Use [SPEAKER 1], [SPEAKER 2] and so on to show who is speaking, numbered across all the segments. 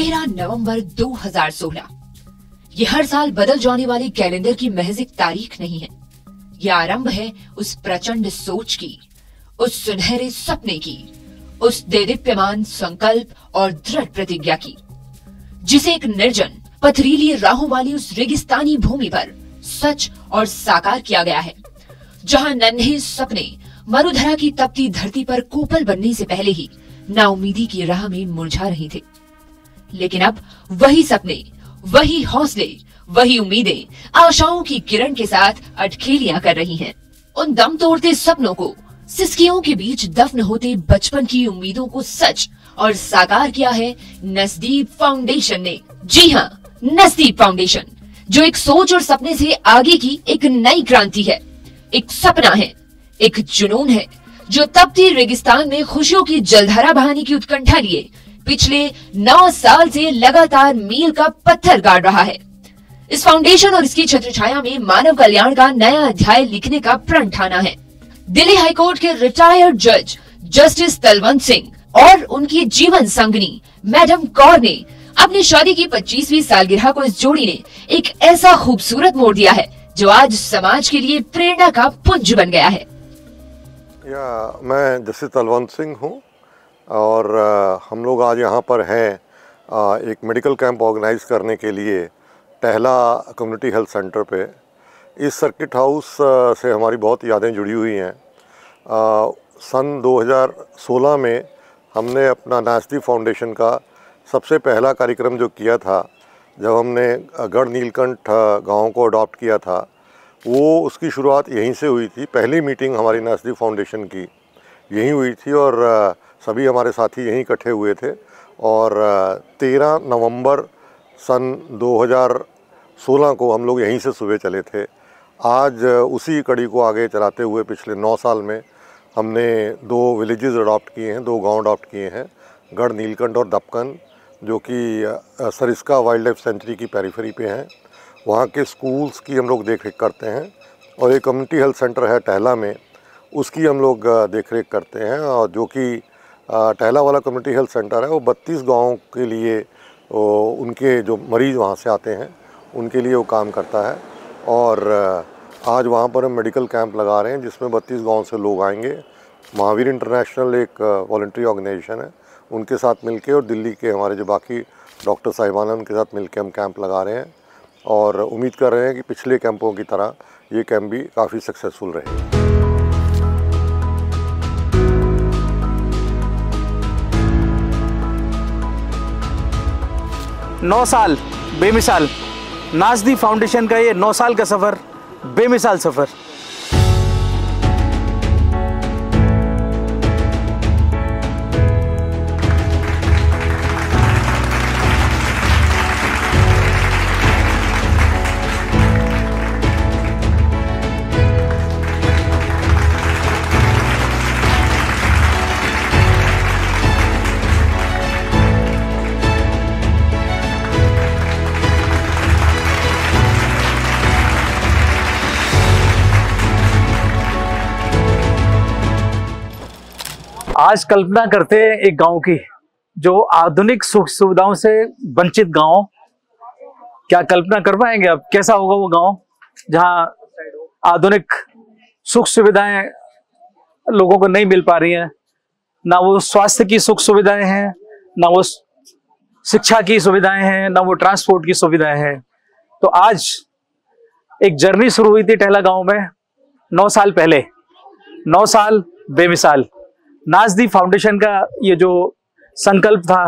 [SPEAKER 1] 13 नवंबर 2016। ये हर साल बदल जाने वाले कैलेंडर की महज एक तारीख नहीं है। ये आरंभ है उस प्रचंड सोच की, उस सुनहरे सपने की, उस देदीप्यमान संकल्प और दृढ़ प्रतिज्ञा की, जिसे एक निर्जन पथरीली राहों वाली उस रेगिस्तानी भूमि पर सच और साकार किया गया है, जहां नन्हे सपने मरुधरा की तपती धरती पर कोपल बनने से पहले ही नाउमीदी की राह में मुरझा रहे थे। लेकिन अब वही सपने, वही हौसले, वही उम्मीदें आशाओं की किरण के साथ अटखेलियां कर रही हैं। उन दम तोड़ते सपनों को, सिसकियों के बीच दफन होते बचपन की उम्मीदों को सच और साकार किया है नजदीक फाउंडेशन ने। जी हाँ, नजदीक फाउंडेशन, जो एक सोच और सपने से आगे की एक नई क्रांति है, एक सपना है, एक जुनून है, जो तपती रेगिस्तान में खुशियों की जलधारा बहाने की उत्कंठा लिए पिछले 9 साल से लगातार मील का पत्थर गाड़ रहा है। इस फाउंडेशन और इसकी छत्रछाया में मानव कल्याण का नया अध्याय लिखने का प्रण ठाना है। दिल्ली हाईकोर्ट के रिटायर्ड जज जस्टिस तलवंत सिंह और उनकी जीवन संगनी मैडम कौर ने अपनी शादी की 25वीं सालगिरह को इस जोड़ी ने एक ऐसा खूबसूरत मोड़ दिया है जो आज समाज के लिए प्रेरणा का पुंज बन गया है।
[SPEAKER 2] मैं जस्टिस तलवंत सिंह हूँ और हम लोग आज यहाँ पर हैं एक मेडिकल कैंप ऑर्गेनाइज करने के लिए टहला कम्युनिटी हेल्थ सेंटर पे। इस सर्किट हाउस से हमारी बहुत यादें जुड़ी हुई हैं। सन 2016 में हमने अपना नजदीक फाउंडेशन का सबसे पहला कार्यक्रम जो किया था, जब हमने गढ़ नीलकंठ गांव को अडॉप्ट किया था, वो उसकी शुरुआत यहीं से हुई थी। पहली मीटिंग हमारी नजदीक फाउंडेशन की यहीं हुई थी और सभी हमारे साथी यहीं इकट्ठे हुए थे। और 13 नवंबर सन 2016 को हम लोग यहीं से सुबह चले थे। आज उसी कड़ी को आगे चलाते हुए पिछले 9 साल में हमने 2 विलेजेस अडॉप्ट किए हैं, 2 गांव अडॉप्ट किए हैं, गढ़ नीलकंठ और दपकन, जो कि सरिस्का वाइल्ड लाइफ सेंचुरी की पेरिफेरी पे हैं। वहाँ के स्कूल्स की हम लोग देख रेख करते हैं और एक कम्युनिटी हेल्थ सेंटर है टहला में, उसकी हम लोग देख रेख करते हैं। और जो कि टहला वाला कम्युनिटी हेल्थ सेंटर है, वो 32 गाँव के लिए उनके जो मरीज़ वहाँ से आते हैं उनके लिए वो काम करता है। और आज वहाँ पर हम मेडिकल कैंप लगा रहे हैं जिसमें 32 गाँव से लोग आएंगे। महावीर इंटरनेशनल एक वॉलंटरी ऑर्गेनाइजेशन है, उनके साथ मिलके और दिल्ली के हमारे जो बाकी डॉक्टर साहिबान हैं उनके साथ मिलके हम कैंप लगा रहे हैं और उम्मीद कर रहे हैं कि पिछले कैंपों की तरह ये कैंप भी काफ़ी सक्सेसफुल रहे।
[SPEAKER 3] 9 साल बेमिसाल, नजदीक फाउंडेशन का ये 9 साल का सफ़र बेमिसाल सफ़र। आज कल्पना करते हैं एक गांव की, जो आधुनिक सुख सुविधाओं से वंचित गांव। क्या कल्पना कर पाएंगे अब कैसा होगा वो गांव जहां आधुनिक सुख सुविधाएं लोगों को नहीं मिल पा रही हैं, ना वो स्वास्थ्य की सुख सुविधाएं हैं, ना वो शिक्षा की सुविधाएं हैं, ना वो ट्रांसपोर्ट की सुविधाएं हैं। तो आज एक जर्नी शुरू हुई थी टहला गांव में 9 साल पहले। 9 साल बेमिसाल। नजदीक फाउंडेशन का ये जो संकल्प था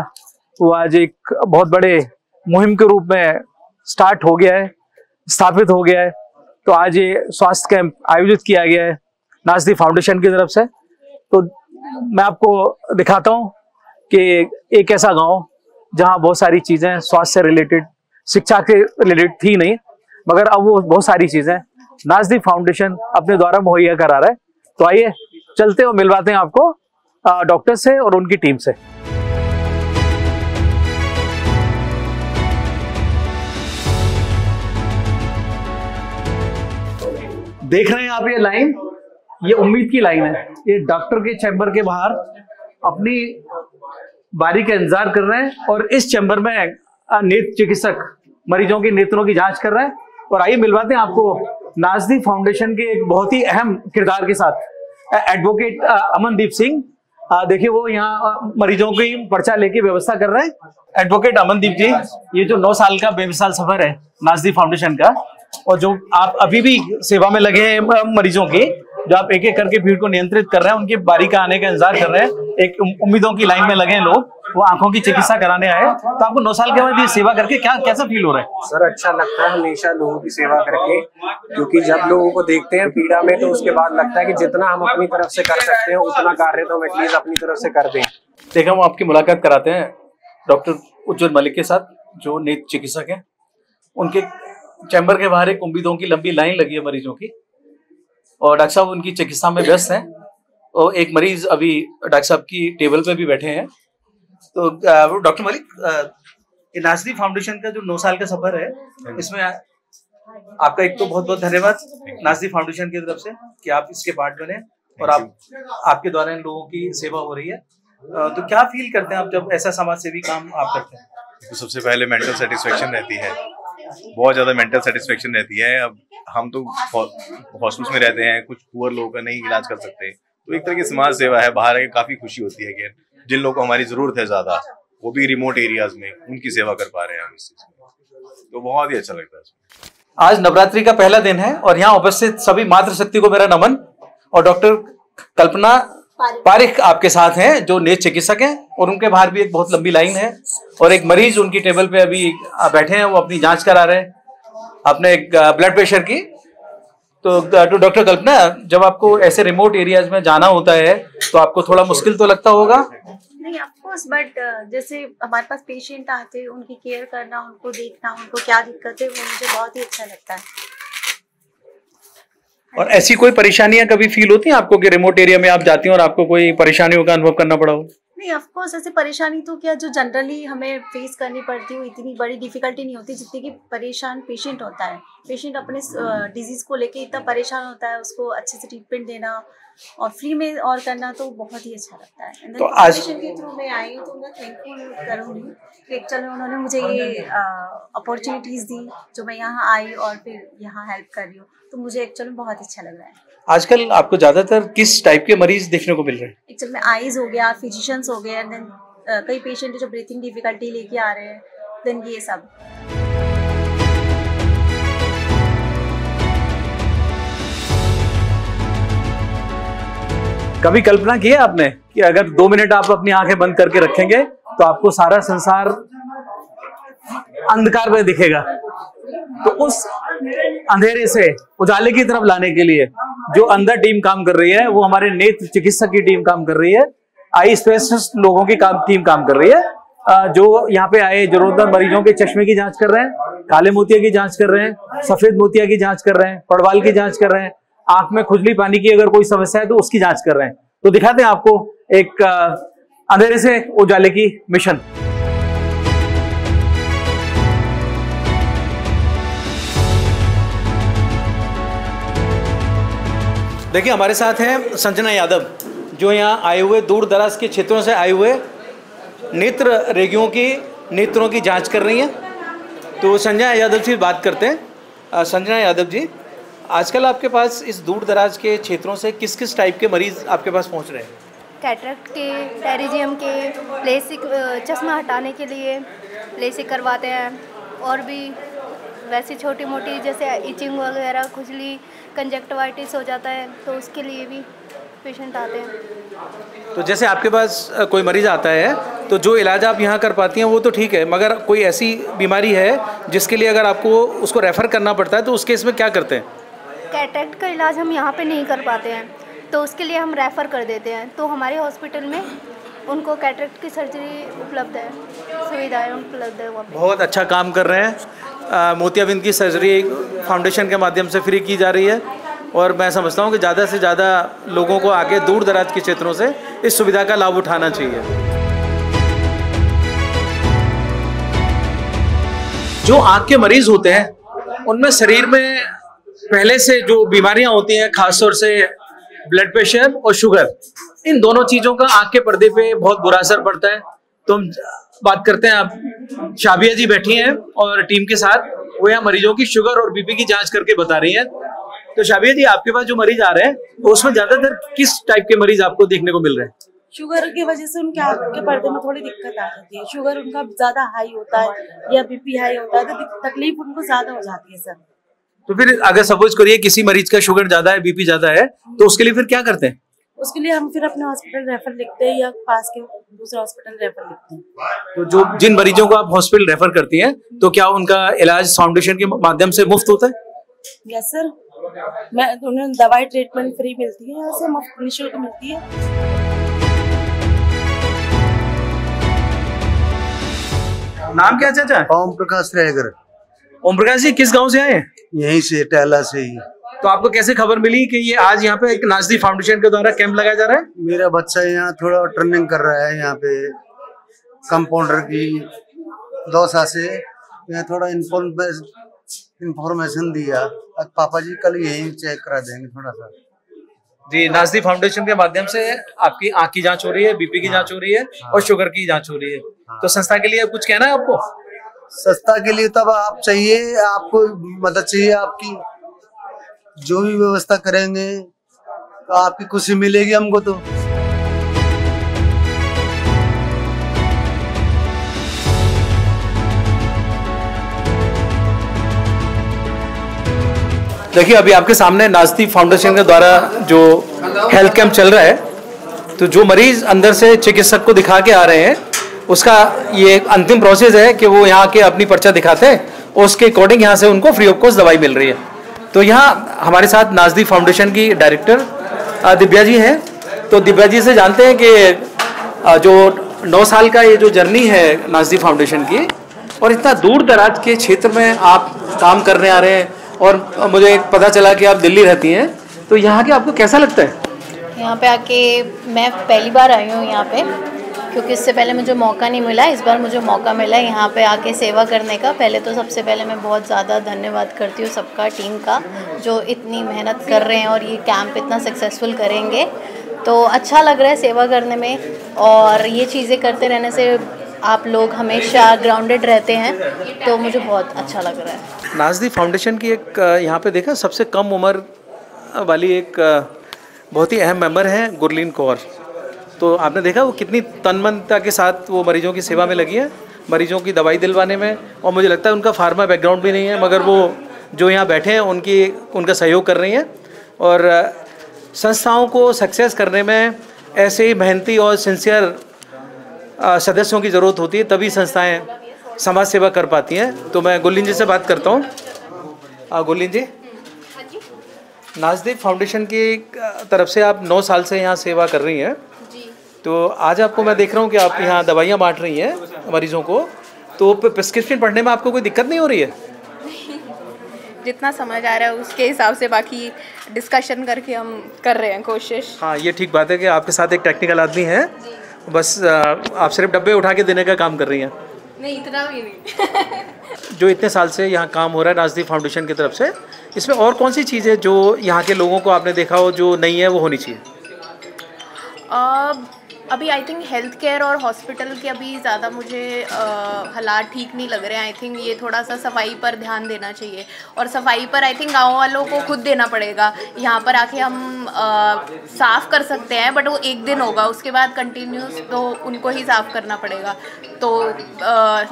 [SPEAKER 3] वो आज एक बहुत बड़े मुहिम के रूप में स्टार्ट हो गया है, स्थापित हो गया है। तो आज ये स्वास्थ्य कैंप आयोजित किया गया है नजदीक फाउंडेशन की तरफ से। तो मैं आपको दिखाता हूँ कि एक ऐसा गांव जहां बहुत सारी चीजें स्वास्थ्य से रिलेटेड, शिक्षा के रिलेटेड थी नहीं, मगर अब वो बहुत सारी चीजें नजदीक फाउंडेशन अपने द्वारा मुहैया करा रहा है। तो आइए चलते और मिलवाते हैं आपको डॉक्टर से और उनकी टीम से। देख रहे हैं आप ये लाइन, ये उम्मीद की लाइन है। ये डॉक्टर के चैम्बर के बाहर अपनी बारी का इंतजार कर रहे हैं और इस चैम्बर में नेत्र चिकित्सक मरीजों की नेत्रों की जांच कर रहे हैं। और आइए मिलवाते हैं आपको नाज़दी फाउंडेशन के एक बहुत ही अहम किरदार के साथ एडवोकेट अमनदीप सिंह। देखिए वो यहाँ मरीजों की पर्चा लेके व्यवस्था कर रहे हैं। एडवोकेट अमनदीप जी, ये जो 9 साल का बेमिसाल सफर है नाज़दी फाउंडेशन का, और जो आप अभी भी सेवा में लगे हैं मरीजों की, जो आप एक एक करके भीड़ को नियंत्रित कर रहे हैं, उनकी बारी का आने का इंतजार कर रहे हैं, एक उम्मीदों की लाइन में लगे हैं लोग, वो आंखों की चिकित्सा कराने आए। तो आपको 9 साल के बाद ये सेवा करके कैसा फील हो रहा है?
[SPEAKER 4] सर अच्छा लगता है हमेशा लोगों की सेवा करके, क्योंकि जब लोगों को देखते हैं पीड़ा में तो उसके बाद लगता है कि जितना हम अपनी तरफ से कर सकते हैं उतना कार्य तो हम एटलीस्ट अपनी तरफ से कर दें।
[SPEAKER 3] देखा, हम आपकी मुलाकात कराते हैं डॉक्टर उज्जवल मलिक के साथ, जो नेत्र चिकित्सक हैं। उनके चैम्बर के बाहर एक उम्मीदों की लंबी लाइन लगी है मरीजों की, और डॉक्टर साहब उनकी चिकित्सा में व्यस्त हैं। और एक मरीज अभी डॉक्टर साहब की टेबल पे भी बैठे हैं। तो डॉक्टर मलिक, ये नाज़दी फाउंडेशन का जो 9 साल का सफर है, इसमें आपका एक तो बहुत बहुत धन्यवाद नाज़दी फाउंडेशन की तरफ से कि आप इसके पार्ट बने और आपके द्वारा इन लोगों की सेवा हो रही है। तो क्या फील करते हैं आप जब ऐसा समाज सेवी काम आप करते हैं?
[SPEAKER 5] तो सबसे पहले मेंटल सेटिस्फेक्शन रहती है, बहुत ज़्यादा मेंटल सेटिस्फेक्शन रहती है। अब हम तो हॉस्पिटल में रहते हैं, कुछ पुअर लोगों का नहीं इलाज कर सकते, तो एक तरह की समाज सेवा है। बाहर आके काफ़ी खुशी होती है कि जिन लोगों को हमारी ज़रूरत है ज़्यादा, वो भी रिमोट एरियाज में, उनकी सेवा कर पा रहे हैं हम इस चीज़ में, तो बहुत ही अच्छा लगता है।
[SPEAKER 3] आज नवरात्रि का पहला दिन है और यहाँ उपस्थित सभी मातृशक्ति को मेरा नमन। और डॉक्टर कल्पना पारिक आपके साथ हैं, जो नेत्र चिकित्सक हैं, और उनके बाहर भी एक बहुत लंबी लाइन है और एक मरीज उनकी टेबल पे अभी बैठे हैं, वो अपनी जांच करा रहे हैं अपने ब्लड प्रेशर की। तो डॉक्टर कल्पना, जब आपको ऐसे रिमोट एरियाज में जाना होता है तो आपको थोड़ा मुश्किल तो लगता होगा?
[SPEAKER 6] नहीं, ऑफ कोर्स, बट जैसे हमारे पास पेशेंट आते हैं, उनकी केयर करना, उनको देखना, उनको क्या दिक्कत है, वो मुझे बहुत ही अच्छा लगता है।
[SPEAKER 3] और ऐसी कोई परेशानियां कभी फील होती हैं आपको कि रिमोट एरिया में आप जाती हैं और आपको कोई परेशानियों का अनुभव करना पड़ा हो?
[SPEAKER 6] नहीं, ऑफ कोर्स, ऐसे परेशानी तो क्या जो जनरली हमें फेस करनी पड़ती है, इतनी बड़ी डिफिकल्टी नहीं होती जितनी कि परेशान पेशेंट होता है। पेशेंट अपने डिजीज़ को लेके इतना परेशान होता है, उसको अच्छे से ट्रीटमेंट देना और फ्री में और करना तो बहुत ही अच्छा लगता है।
[SPEAKER 3] तो आज
[SPEAKER 6] के थ्रू मैं आई हूँ, तो मैं थैंकफुल करूँगी कि एक्चुअली उन्होंने मुझे ये अपॉर्चुनिटीज़ दी, जो मैं यहाँ आई और फिर यहाँ हेल्प कर रही हूँ, तो मुझे एक्चुअली बहुत अच्छा लग रहा है।
[SPEAKER 3] आजकल आपको ज्यादातर किस टाइप के मरीज देखने को मिल रहे हैं?
[SPEAKER 6] एक्चुअली में आईज हो गया, फिजिशियंस हो गए, एंड देन कई पेशेंट जो ब्रीथिंग डिफिकल्टी लेके आ रहे हैं, देन ये सब।
[SPEAKER 3] कभी कल्पना की है आपने कि अगर 2 मिनट आप अपनी आंखें बंद करके रखेंगे तो आपको सारा संसार अंधकार में दिखेगा? तो उस अंधेरे से उजाले की तरफ लाने के लिए जो अंदर टीम काम कर रही है, वो हमारे नेत्र चिकित्सक की टीम काम कर रही है, आई स्पेशलिस्ट लोगों की टीम काम कर रही है, जो यहाँ पे आए जरूरतमंद मरीजों के चश्मे की जांच कर रहे हैं, काले मोतिया की जांच कर रहे हैं, सफेद मोतिया की जांच कर रहे हैं, पड़वाल की जांच कर रहे हैं, आंख में खुजली पानी की अगर कोई समस्या है तो उसकी जांच कर रहे हैं। तो दिखाते हैं आपको एक अंधेरे से उजाले की मिशन। देखिए, हमारे साथ हैं संजना यादव, जो यहाँ आए हुए दूर दराज के क्षेत्रों से आए हुए नेत्र रोगियों की नेत्रों की जांच कर रही हैं। तो संजना यादव से बात करते हैं। संजना यादव जी, आजकल आपके पास इस दूर दराज के क्षेत्रों से किस किस टाइप के मरीज आपके पास पहुँच रहे हैं?
[SPEAKER 7] कैटरेक्ट के, टेरिजियम के, लेसिक चश्मा हटाने के लिए लेसिक करवाते हैं, और भी वैसे छोटी मोटी जैसे इचिंग वगैरह, खुजली, कंजक्टिवाइटिस हो जाता है, तो उसके लिए भी पेशेंट आते हैं।
[SPEAKER 3] तो जैसे आपके पास कोई मरीज आता है तो जो इलाज आप यहाँ कर पाती हैं वो तो ठीक है, मगर कोई ऐसी बीमारी है जिसके लिए अगर आपको उसको रेफ़र करना पड़ता है तो उस केस में क्या करते हैं?
[SPEAKER 7] कैटरेक्ट का इलाज हम यहाँ पे नहीं कर पाते हैं, तो उसके लिए हम रेफ़र कर देते हैं। तो हमारे हॉस्पिटल में उनको कैटरेक्ट की सर्जरी उपलब्ध है, सुविधाएं उपलब्ध है वहाँ पे।
[SPEAKER 3] बहुत अच्छा काम कर रहे हैं। मोतियाबिंद की सर्जरी फाउंडेशन के माध्यम से फ्री की जा रही है, और मैं समझता हूँ कि ज़्यादा से ज़्यादा लोगों को आगे दूर दराज के क्षेत्रों से इस सुविधा का लाभ उठाना चाहिए। जो आँख के मरीज होते हैं उनमें शरीर में पहले से जो बीमारियां होती हैं, खासतौर से ब्लड प्रेशर और शुगर, इन दोनों चीज़ों का आँख के पर्दे पे बहुत बुरा असर पड़ता है। तो हम बात करते हैं, आप शाबिया जी बैठी हैं और टीम के साथ, वो यहाँ मरीजों की शुगर और बीपी की जांच करके बता रही हैं। तो शाबिया जी, आपके पास जो मरीज आ रहे हैं उसमें ज्यादातर किस टाइप के मरीज आपको देखने को मिल रहे हैं?
[SPEAKER 8] शुगर की वजह से उनके आंख के पर्दे में थोड़ी दिक्कत आ जाती है। शुगर उनका ज्यादा हाई होता है या बीपी हाई होता है तो तकलीफ उनको ज्यादा हो जाती है सर।
[SPEAKER 3] तो फिर अगर सपोज करिए किसी मरीज का शुगर ज्यादा है, बीपी ज्यादा है, तो उसके लिए फिर क्या करते हैं?
[SPEAKER 8] उसके लिए हम फिर अपने हॉस्पिटल रेफर लिखते हैं या पास के दूसरा हॉस्पिटल रेफर लिखते हैं।
[SPEAKER 3] तो जो जिन मरीजों को आप हॉस्पिटल रेफर करती हैं, तो क्या उनका इलाज फाउंडेशन के माध्यम से मुफ्त होता है?
[SPEAKER 8] यस सर, मैं उन्हें दवाई ट्रीटमेंट फ्री मिलती है, यहाँ से मुफ्त निःशुल्क मिलती है।
[SPEAKER 3] नाम क्या चाचा?
[SPEAKER 9] ओम प्रकाश रहेगर।
[SPEAKER 3] ओम प्रकाश जी, किस गांव से आए हैं?
[SPEAKER 9] यहीं से, टहला से ही।
[SPEAKER 3] तो आपको कैसे खबर मिली कि ये आज यहाँ पे एक नाज़दी फाउंडेशन के द्वारा कैंप लगाया जा रहा है?
[SPEAKER 9] मेरा बच्चा यहाँ थोड़ा ट्रेनिंग कर रहा है, यहाँ पे कंपाउंडर की दौसा से यहाँ थोड़ा इन्फॉर्मेशन दिया। पापा जी कल यहीं चेक करा देंगे थोड़ा सा।
[SPEAKER 3] जी, नाज़दी फाउंडेशन के माध्यम से आपकी आंख की जांच हो रही है, बीपी की जांच हो रही है और शुगर की जांच हो रही है। तो संस्था के लिए कुछ कहना है आपको?
[SPEAKER 9] संस्था के लिए तब आप चाहिए, आपको मदद चाहिए, आपकी जो भी व्यवस्था करेंगे तो आपकी खुशी मिलेगी हमको। तो
[SPEAKER 3] देखिए, अभी आपके सामने नाज़दी फाउंडेशन के द्वारा जो हेल्थ कैंप चल रहा है, तो जो मरीज अंदर से चिकित्सक को दिखा के आ रहे हैं, उसका ये एक अंतिम प्रोसेस है कि वो यहाँ के अपनी पर्चा दिखाते हैं और उसके अकॉर्डिंग यहाँ से उनको फ्री ऑफ कॉस्ट दवाई मिल रही है। तो यहाँ हमारे साथ नाज़दी फाउंडेशन की डायरेक्टर दिव्या जी हैं। तो दिव्या जी से जानते हैं कि जो 9 साल का ये जो जर्नी है नाज़दी फाउंडेशन की, और इतना दूर दराज के क्षेत्र में आप काम करने आ रहे हैं, और मुझे पता चला कि आप दिल्ली रहती हैं, तो यहाँ के आपको कैसा लगता है?
[SPEAKER 10] यहाँ पे आके मैं पहली बार आई हूँ यहाँ पे, क्योंकि इससे पहले मुझे मौका नहीं मिला। इस बार मुझे मौका मिला यहाँ पे आके सेवा करने का। पहले तो सबसे पहले मैं बहुत ज़्यादा धन्यवाद करती हूँ सबका, टीम का, जो इतनी मेहनत कर रहे हैं और ये कैंप इतना सक्सेसफुल करेंगे। तो अच्छा लग रहा है सेवा करने में, और ये चीज़ें करते रहने से आप लोग हमेशा ग्राउंडेड रहते हैं, तो मुझे बहुत अच्छा लग रहा है।
[SPEAKER 3] नाज़दी फाउंडेशन की एक यहाँ पे देखा सबसे कम उम्र वाली एक बहुत ही अहम मेंबर है गुरलीन कौर। तो आपने देखा वो कितनी तन्मयता के साथ वो मरीजों की सेवा में लगी है, मरीजों की दवाई दिलवाने में। और मुझे लगता है उनका फार्मा बैकग्राउंड भी नहीं है, मगर वो जो यहाँ बैठे हैं उनका सहयोग कर रही हैं। और संस्थाओं को सक्सेस करने में ऐसे ही मेहनती और सिंसियर सदस्यों की ज़रूरत होती है, तभी संस्थाएं समाज सेवा कर पाती हैं। तो मैं गुरलीन जी से बात करता हूँ। गुरलीन जी, नाज़दी फाउंडेशन की तरफ से आप 9 साल से यहाँ सेवा कर रही हैं, तो आज आपको मैं देख रहा हूँ कि आप यहाँ दवाइयाँ बांट रही हैं मरीजों को, तो प्रिस्क्रिप्शन पढ़ने में आपको कोई दिक्कत नहीं हो रही है?
[SPEAKER 11] जितना समझ आ रहा है उसके हिसाब से, बाकी डिस्कशन करके हम कर रहे हैं कोशिश।
[SPEAKER 3] हाँ, ये ठीक बात है कि आपके साथ एक टेक्निकल आदमी है, बस आप सिर्फ डब्बे उठा के देने का काम कर रही हैं।
[SPEAKER 11] नहीं, इतना भी नहीं।
[SPEAKER 3] जो इतने साल से यहाँ काम हो रहा है नाज़दी फाउंडेशन की तरफ से, इसमें और कौन सी चीज़ है जो यहाँ के लोगों को आपने देखा हो जो नहीं है वो होनी चाहिए?
[SPEAKER 11] अभी आई थिंक हेल्थ केयर और हॉस्पिटल के अभी ज़्यादा मुझे हालात ठीक नहीं लग रहे हैं। आई थिंक ये थोड़ा सा सफाई पर ध्यान देना चाहिए, और सफाई पर आई थिंक गाँव वालों को खुद देना पड़ेगा। यहाँ पर आके हम साफ़ कर सकते हैं, बट वो एक दिन होगा, उसके बाद कंटिन्यूस तो उनको ही साफ़ करना पड़ेगा। तो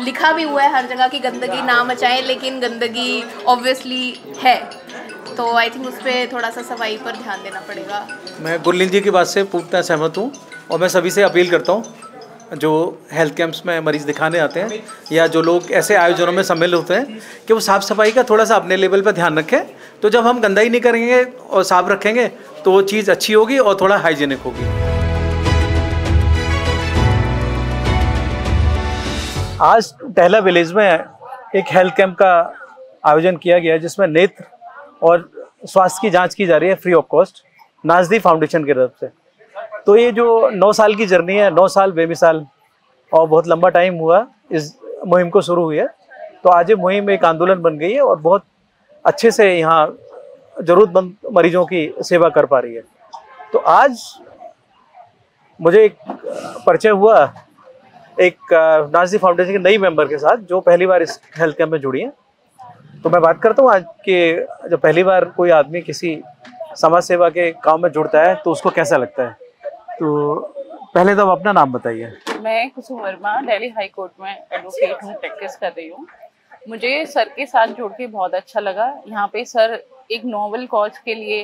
[SPEAKER 11] लिखा भी हुआ है हर जगह कि गंदगी ना मचाएं, लेकिन गंदगी ऑब्वियसली है, तो आई थिंक उस पर थोड़ा सा सफाई पर ध्यान देना पड़ेगा।
[SPEAKER 3] मैं गुरलीन जी की बात से पूर्णतः सहमत हूँ, और मैं सभी से अपील करता हूँ जो हेल्थ कैंप्स में मरीज दिखाने आते हैं या जो लोग ऐसे आयोजनों में शामिल होते हैं कि वो साफ़ सफाई का थोड़ा सा अपने लेवल पर ध्यान रखें। तो जब हम गंदाई नहीं करेंगे और साफ रखेंगे तो वो चीज़ अच्छी होगी और थोड़ा हाइजीनिक होगी। आज टहला विलेज में एक हेल्थ कैंप का आयोजन किया गया, जिसमें नेत्र और स्वास्थ्य की जांच की जा रही है फ्री ऑफ कॉस्ट नाज़दी फाउंडेशन की तरफ से। तो ये जो 9 साल की जर्नी है, 9 साल बेमिसाल और बहुत लंबा टाइम हुआ इस मुहिम को शुरू हुई है, तो आज ये मुहिम एक आंदोलन बन गई है और बहुत अच्छे से यहाँ ज़रूरतमंद मरीजों की सेवा कर पा रही है। तो आज मुझे एक परिचय हुआ एक नाज़िब फाउंडेशन के नई मेंबर के साथ जो पहली बार इस हेल्थ कैंप में जुड़ी हैं। तो मैं बात करता हूँ आज के, जब पहली बार कोई आदमी किसी समाज सेवा के काम में जुड़ता है तो उसको कैसा लगता है। तो पहले तो आप अपना नाम बताइए।
[SPEAKER 12] मैं कुसुम वर्मा दिल्ली हाई कोर्ट में एडवोकेट हूँ, प्रैक्टिस कर रही हूँ। मुझे सर के साथ जुड़ के बहुत अच्छा लगा। यहाँ पे सर एक नोबल कॉज के लिए,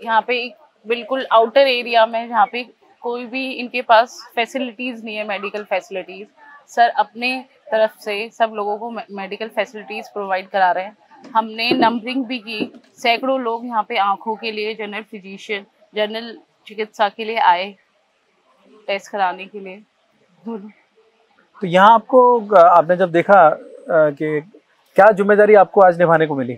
[SPEAKER 12] यहाँ पे एक बिल्कुल आउटर एरिया में जहाँ पे कोई भी इनके पास फैसिलिटीज़ नहीं है, मेडिकल फैसिलिटीज़, सर अपने तरफ से सब लोगों को मेडिकल फैसिलिटीज़ प्रोवाइड करा रहे हैं। हमने नंबरिंग भी की, सैकड़ों लोग यहाँ पे आँखों के लिए, जनरल फिजिशियन, जनरल चिकित्सा के लिए आए टेस्ट कराने के लिए।
[SPEAKER 3] तो यहाँ आपको, आपने जब देखा कि क्या जिम्मेदारी आपको आज निभाने को मिली?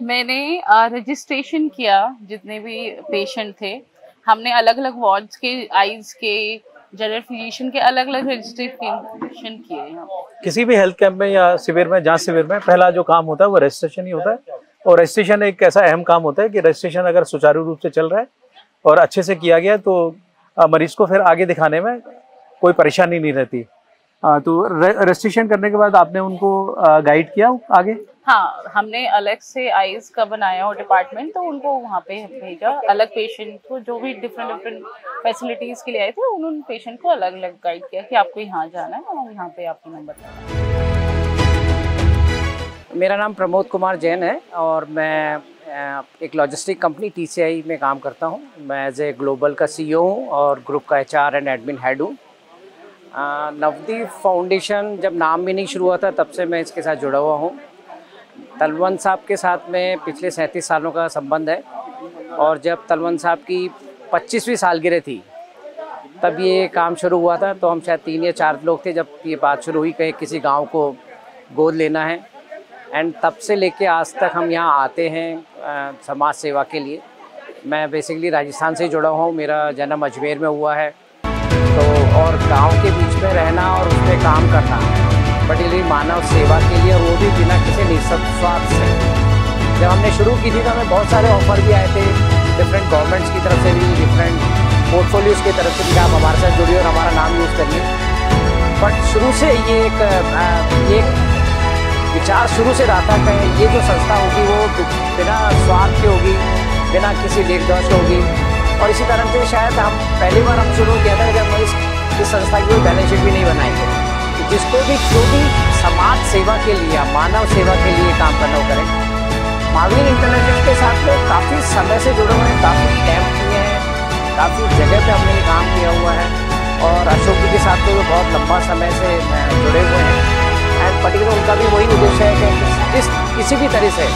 [SPEAKER 12] मैंने रजिस्ट्रेशन किया, जितने भी पेशेंट थे हमने अलग अलग वार्ड्स के, आइज के, जनरल फिजिशियन के अलग अलग रजिस्ट्रेशन किए हैं।
[SPEAKER 3] किसी भी हेल्थ कैंप में या शिविर में, जांच शिविर में पहला जो काम होता है वो रजिस्ट्रेशन ही होता है। और रजिस्ट्रेशन एक ऐसा अहम काम होता है कि रजिस्ट्रेशन अगर सुचारू रूप से चल रहा है और अच्छे से किया गया तो मरीज को फिर आगे दिखाने में कोई परेशानी नहीं रहती। तो रजिस्ट्रेशन करने के बाद आपने उनको गाइड किया आगे?
[SPEAKER 12] हाँ, हमने अलग से आइज का बनाया और डिपार्टमेंट, तो उनको वहाँ पे भेजा। अलग पेशेंट को जो भी डिफरेंट फैसिलिटीज़ के लिए आए थे उन पेशेंट को अलग अलग गाइड किया कि आपको यहाँ जाना है और यहाँ पे आपको नंबर लेना है।
[SPEAKER 13] मेरा नाम प्रमोद कुमार जैन है और मैं एक लॉजिस्टिक कंपनी TCI में काम करता हूँ। मैं एज ए ग्लोबल का CEO हूँ और ग्रुप का HR एंड एडमिन हेड हूँ। नवदीप फाउंडेशन जब नाम भी नहीं शुरू हुआ था तब से मैं इसके साथ जुड़ा हुआ हूँ। तलवंत साहब के साथ में पिछले 37 सालों का संबंध है और जब तलवंत साहब की 25वीं सालगिरह थी तब ये काम शुरू हुआ था। तो हम शायद 3 या 4 लोग थे जब ये बात शुरू हुई कि किसी गांव को गोद लेना है। एंड तब से लेके आज तक हम यहाँ आते हैं समाज सेवा के लिए। मैं बेसिकली राजस्थान से जुड़ा हुआ हूँ, मेरा जन्म अजमेर में हुआ है। तो और गांव के बीच में रहना और उस पर काम करना, पर्टिकुलरली मानव सेवा के लिए, और वो भी बिना किसी निस्वार्थ से। जब हमने शुरू की थी तो हमें बहुत सारे ऑफर भी आए थे डिफरेंट गवर्नमेंट्स की तरफ से भी, डिफरेंट पोर्टफोलियोज की तरफ से भी, आप हमारे साथ जुड़िए और हमारा नाम यूज़ करिए। बट शुरू से ये एक विचार शुरू से रहा था कि ये जो संस्था होगी वो बिना स्वार्थ की होगी, बिना किसी लेख-दोष के होगी। और इसी कारण से शायद हम पहली बार हम शुरू किया था जब हम इस संस्था की कोई बैलेंस शीट भी नहीं बनाएंगे। तो जिसको भी जो भी समाज सेवा के लिए, मानव सेवा के लिए काम करना हो करें। महावीर इंटरनेशनल के साथ में काफ़ी समय से जुड़े हुए हैं, काफ़ी कैंप किए हैं, काफ़ी जगह पे हमने ये काम किया हुआ है। और अशोक जी के साथ तो बहुत लंबा समय से जुड़े हुए हैं। एंड पर्टिकुलर उनका भी वही उद्देश्य है कि किसी भी तरह से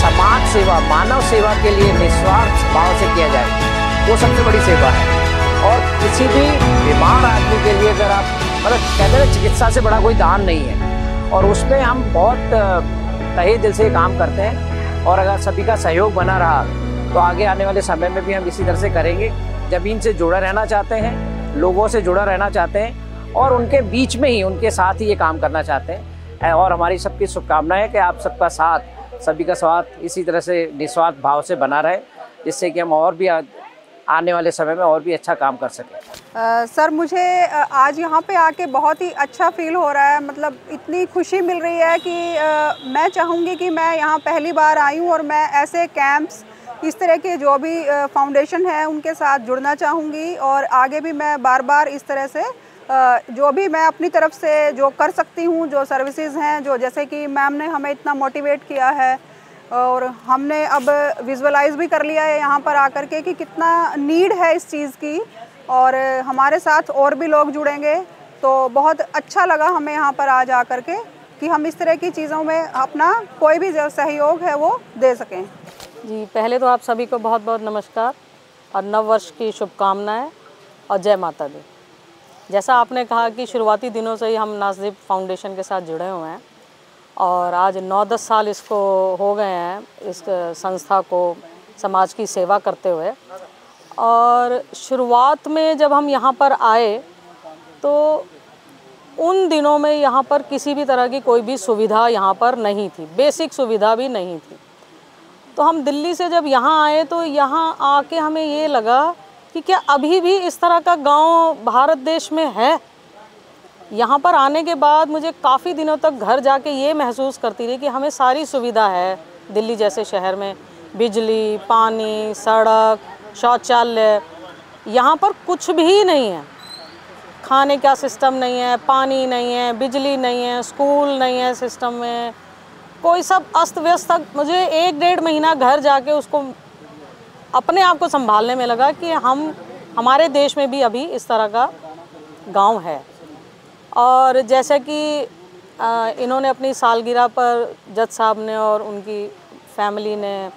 [SPEAKER 13] समाज सेवा, मानव सेवा के लिए निस्वार्थ भाव से किया जाए, वो सबसे बड़ी सेवा है। और किसी भी बीमार आदमी के लिए अगर आप, मतलब कहते हैं चिकित्सा से बड़ा कोई दान नहीं है, और उसमें हम बहुत तहे दिल से काम करते हैं। और अगर सभी का सहयोग बना रहा तो आगे आने वाले समय में भी हम इसी तरह से करेंगे। ज़मीन से जुड़ा रहना चाहते हैं, लोगों से जुड़ा रहना चाहते हैं और उनके बीच में ही, उनके साथ ही ये काम करना चाहते हैं। और हमारी सबकी शुभकामना है कि आप सबका साथ, सभी का साथ इसी तरह से निस्वार्थ भाव से बना रहे, जिससे कि हम और भी आने वाले समय में और भी अच्छा काम कर सकें।
[SPEAKER 14] सर, मुझे आज यहाँ पे आके बहुत ही अच्छा फील हो रहा है। मतलब इतनी खुशी मिल रही है कि मैं चाहूँगी कि मैं यहाँ पहली बार आई हूँ और मैं ऐसे कैंप्स, इस तरह के जो भी फाउंडेशन है उनके साथ जुड़ना चाहूँगी। और आगे भी मैं बार बार इस तरह से जो भी मैं अपनी तरफ से जो कर सकती हूँ, जो सर्विसेज हैं, जो जैसे कि मैम ने हमें इतना मोटिवेट किया है और हमने अब विजुअलाइज भी कर लिया है यहाँ पर आकर के कि कितना नीड है इस चीज़ की, और हमारे साथ और भी लोग जुड़ेंगे। तो बहुत अच्छा लगा हमें यहाँ पर आज आकर के कि हम इस तरह की चीज़ों में अपना कोई भी जो सहयोग है वो दे सकें।
[SPEAKER 15] जी, पहले तो आप सभी को बहुत बहुत नमस्कार और नव वर्ष की शुभकामनाएं और जय माता दी। जैसा आपने कहा कि शुरुआती दिनों से ही हम नाज़िब फाउंडेशन के साथ जुड़े हुए हैं और आज 9-10 साल इसको हो गए हैं, इस संस्था को समाज की सेवा करते हुए। और शुरुआत में जब हम यहाँ पर आए तो उन दिनों में यहाँ पर किसी भी तरह की कोई भी सुविधा यहाँ पर नहीं थी, बेसिक सुविधा भी नहीं थी। तो हम दिल्ली से जब यहाँ आए तो यहाँ आके हमें ये लगा कि क्या अभी भी इस तरह का गांव भारत देश में है। यहाँ पर आने के बाद मुझे काफ़ी दिनों तक घर जाके ये महसूस करती रही कि हमें सारी सुविधा है दिल्ली जैसे शहर में, बिजली, पानी, सड़क, शौचालय, यहाँ पर कुछ भी नहीं है। खाने का सिस्टम नहीं है, पानी नहीं है, बिजली नहीं है, स्कूल नहीं है सिस्टम में, कोई सब अस्त व्यस्त तक। मुझे 1-1.5 महीना घर जाके उसको अपने आप को संभालने में लगा कि हमारे देश में भी अभी इस तरह का गांव है। और जैसे कि इन्होंने अपनी सालगिरह पर जज साहब ने और उनकी फैमिली ने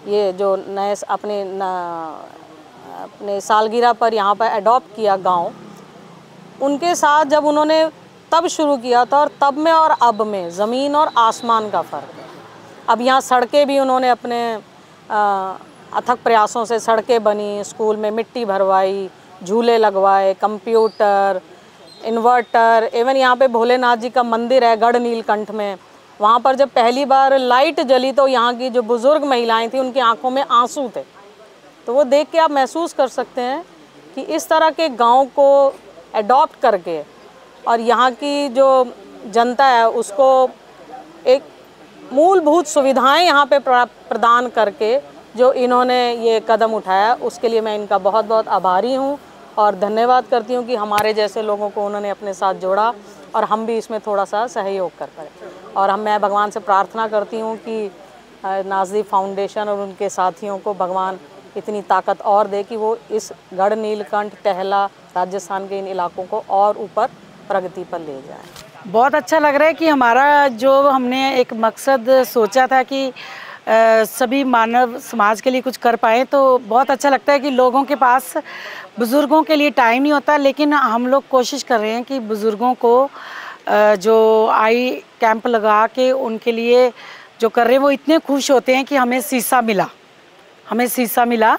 [SPEAKER 15] ये जो नए अपने सालगिरह पर यहाँ पर अडॉप्ट किया गांव, उनके साथ जब उन्होंने तब शुरू किया था और तब में और अब में ज़मीन और आसमान का फ़र्क है। अब यहाँ सड़कें भी उन्होंने अपने अथक प्रयासों से सड़कें बनी, स्कूल में मिट्टी भरवाई, झूले लगवाए, कंप्यूटर, इन्वर्टर, इवन यहाँ पे भोलेनाथ जी का मंदिर है गढ़ नीलकंठ में। वहाँ पर जब पहली बार लाइट जली तो यहाँ की जो बुज़ुर्ग महिलाएं थी उनकी आंखों में आंसू थे। तो वो देख के आप महसूस कर सकते हैं कि इस तरह के गांव को अडॉप्ट करके और यहाँ की जो जनता है उसको एक मूलभूत सुविधाएं यहाँ पे प्रदान करके जो इन्होंने ये कदम उठाया, उसके लिए मैं इनका बहुत बहुत आभारी हूँ और धन्यवाद करती हूँ कि हमारे जैसे लोगों को उन्होंने अपने साथ जोड़ा और हम भी इसमें थोड़ा सा सहयोग कर पाए। और मैं भगवान से प्रार्थना करती हूँ कि नाज़दीप फाउंडेशन और उनके साथियों को भगवान इतनी ताकत और दे कि वो इस गढ़ नीलकंठ, टहला, राजस्थान के इन इलाकों को और ऊपर प्रगति पर ले जाए।
[SPEAKER 8] बहुत अच्छा लग रहा है कि हमारा जो हमने एक मकसद सोचा था कि सभी मानव समाज के लिए कुछ कर पाए, तो बहुत अच्छा लगता है कि लोगों के पास बुज़ुर्गों के लिए टाइम नहीं होता, लेकिन हम लोग कोशिश कर रहे हैं कि बुज़ुर्गों को जो आई कैंप लगा के उनके लिए जो कर रहे हैं वो इतने खुश होते हैं कि हमें शीशा मिला,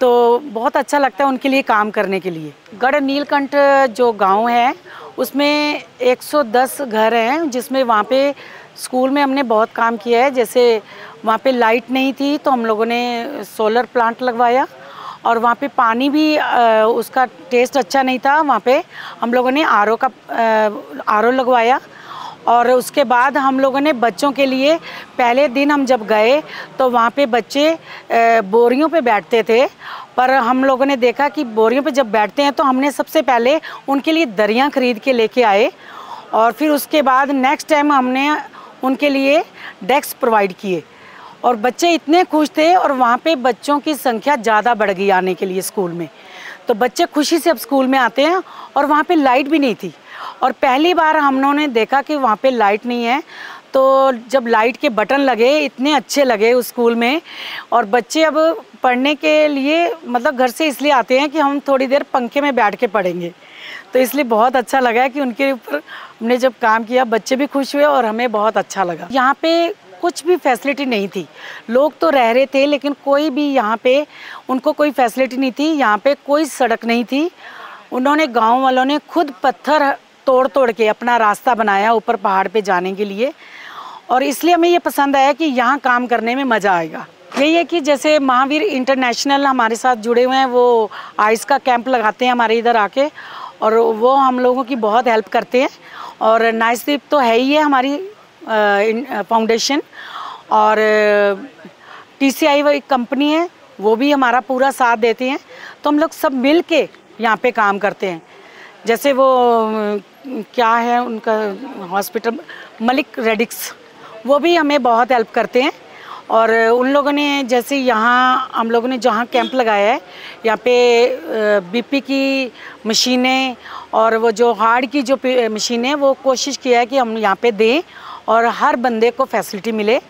[SPEAKER 8] तो बहुत अच्छा लगता है उनके लिए काम करने के लिए। गढ़ नीलकंठ जो गांव है उसमें 110 घर हैं, जिसमें वहाँ पे स्कूल में हमने बहुत काम किया है। जैसे वहाँ पे लाइट नहीं थी तो हम लोगों ने सोलर प्लांट लगवाया, और वहाँ पे पानी भी उसका टेस्ट अच्छा नहीं था, वहाँ पे हम लोगों ने आरओ लगवाया। और उसके बाद हम लोगों ने बच्चों के लिए, पहले दिन हम जब गए तो वहाँ पे बच्चे बोरियों पे बैठते थे, पर हम लोगों ने देखा कि बोरियों पे जब बैठते हैं तो हमने सबसे पहले उनके लिए दरियाँ खरीद के लेके आए, और फिर उसके बाद नेक्स्ट टाइम हमने उनके लिए डेस्क प्रोवाइड किए, और बच्चे इतने खुश थे। और वहाँ पे बच्चों की संख्या ज़्यादा बढ़ गई आने के लिए स्कूल में, तो बच्चे खुशी से अब स्कूल में आते हैं। और वहाँ पे लाइट भी नहीं थी, और पहली बार हम लोगों ने देखा कि वहाँ पे लाइट नहीं है, तो जब लाइट के बटन लगे इतने अच्छे लगे उस स्कूल में। और बच्चे अब पढ़ने के लिए मतलब घर से इसलिए आते हैं कि हम थोड़ी देर पंखे में बैठ के पढ़ेंगे, तो इसलिए बहुत अच्छा लगा कि उनके ऊपर हमने जब काम किया, बच्चे भी खुश हुए और हमें बहुत अच्छा लगा। यहाँ पे कुछ भी फैसिलिटी नहीं थी, लोग तो रह रहे थे लेकिन कोई भी यहाँ पे उनको कोई फैसिलिटी नहीं थी। यहाँ पे कोई सड़क नहीं थी, उन्होंने गाँव वालों ने खुद पत्थर तोड़ के अपना रास्ता बनाया ऊपर पहाड़ पे जाने के लिए, और इसलिए हमें ये पसंद आया कि यहाँ काम करने में मज़ा आएगा। यही है कि जैसे महावीर इंटरनेशनल हमारे साथ जुड़े हुए हैं, वो आइस का कैंप लगाते हैं हमारे इधर आके, और वो हम लोगों की बहुत हेल्प करते हैं। और नाज़दीप तो है ही है हमारी फाउंडेशन, और TCI वो एक कंपनी है, वो भी हमारा पूरा साथ देते हैं। तो हम लोग सब मिल के यहाँ पे काम करते हैं। जैसे वो क्या है उनका हॉस्पिटल, मलिक रेडिक्स, वो भी हमें बहुत हेल्प करते हैं। और उन लोगों ने जैसे यहाँ हम लोगों ने जहाँ कैंप लगाया है, यहाँ पे BP की मशीनें और वो जो हार्ट की जो मशीनें, वो कोशिश किया है कि हम यहाँ पे दें और हर बंदे को फैसिलिटी मिले।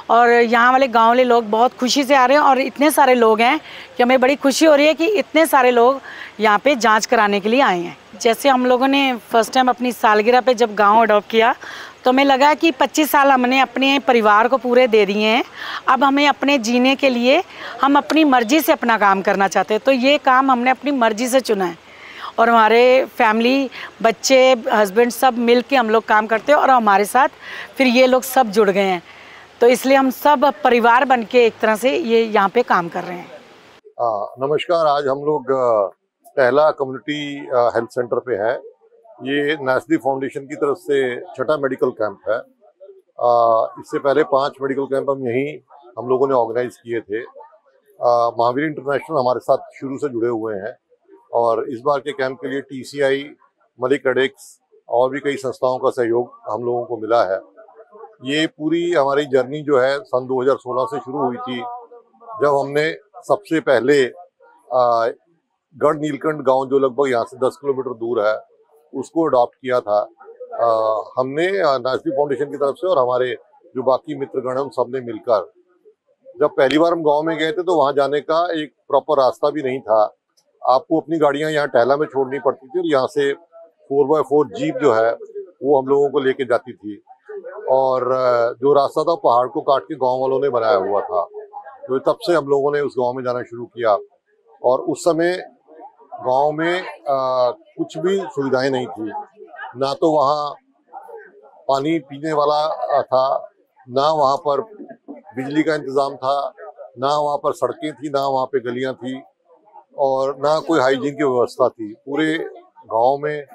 [SPEAKER 8] और यहाँ वाले गांव वाले लोग बहुत खुशी से आ रहे हैं, और इतने सारे लोग हैं कि हमें बड़ी खुशी हो रही है कि इतने सारे लोग यहाँ पे जांच कराने के लिए आए हैं। जैसे हम लोगों ने फर्स्ट टाइम अपनी सालगिरह पे जब गांव अडॉप्ट किया, तो हमें लगा कि 25 साल हमने अपने परिवार को पूरे दे दिए हैं, अब हमें अपने जीने के लिए हम अपनी मर्ज़ी से अपना काम करना चाहते हैं। तो ये काम हमने अपनी मर्ज़ी से चुना है, और हमारे फैमिली, बच्चे, हस्बैंड सब मिल के हम लोग काम करते हैं, और हमारे साथ फिर ये लोग सब जुड़ गए हैं, तो इसलिए हम सब परिवार बन के एक तरह से ये यहाँ पे काम कर रहे हैं।
[SPEAKER 2] नमस्कार, आज हम लोग टहला कम्युनिटी हेल्थ सेंटर पे हैं, ये नासदीप फाउंडेशन की तरफ से छठा मेडिकल कैंप है। इससे पहले 5 मेडिकल कैंप हम लोगों ने ऑर्गेनाइज किए थे। महावीर इंटरनेशनल हमारे साथ शुरू से जुड़े हुए हैं और इस बार के कैंप के लिए TCI, मलिक एडेक्स और भी कई संस्थाओं का सहयोग हम लोगों को मिला है। ये पूरी हमारी जर्नी जो है सन 2016 से शुरू हुई थी, जब हमने सबसे पहले गढ़ नीलकंठ गांव जो लगभग यहाँ से 10 किलोमीटर दूर है उसको अडॉप्ट किया था। हमने नासदीप फाउंडेशन की तरफ से और हमारे जो बाकी मित्रगण हम सब ने मिलकर, जब पहली बार हम गांव में गए थे तो वहां जाने का एक प्रॉपर रास्ता भी नहीं था। आपको अपनी गाड़ियां यहाँ टहला में छोड़नी पड़ती थी और यहाँ से 4x4 जीप जो है वो हम लोगों को लेके जाती थी और जो रास्ता था पहाड़ को काट के गांव वालों ने बनाया हुआ था। तो तब से हम लोगों ने उस गांव में जाना शुरू किया और उस समय गांव में कुछ भी सुविधाएं नहीं थी। ना तो वहाँ पानी पीने वाला था, ना वहाँ पर बिजली का इंतजाम था, ना वहाँ पर सड़कें थी, ना वहाँ पे गलियाँ थी और ना कोई हाइजीन की व्यवस्था थी। पूरे गांव में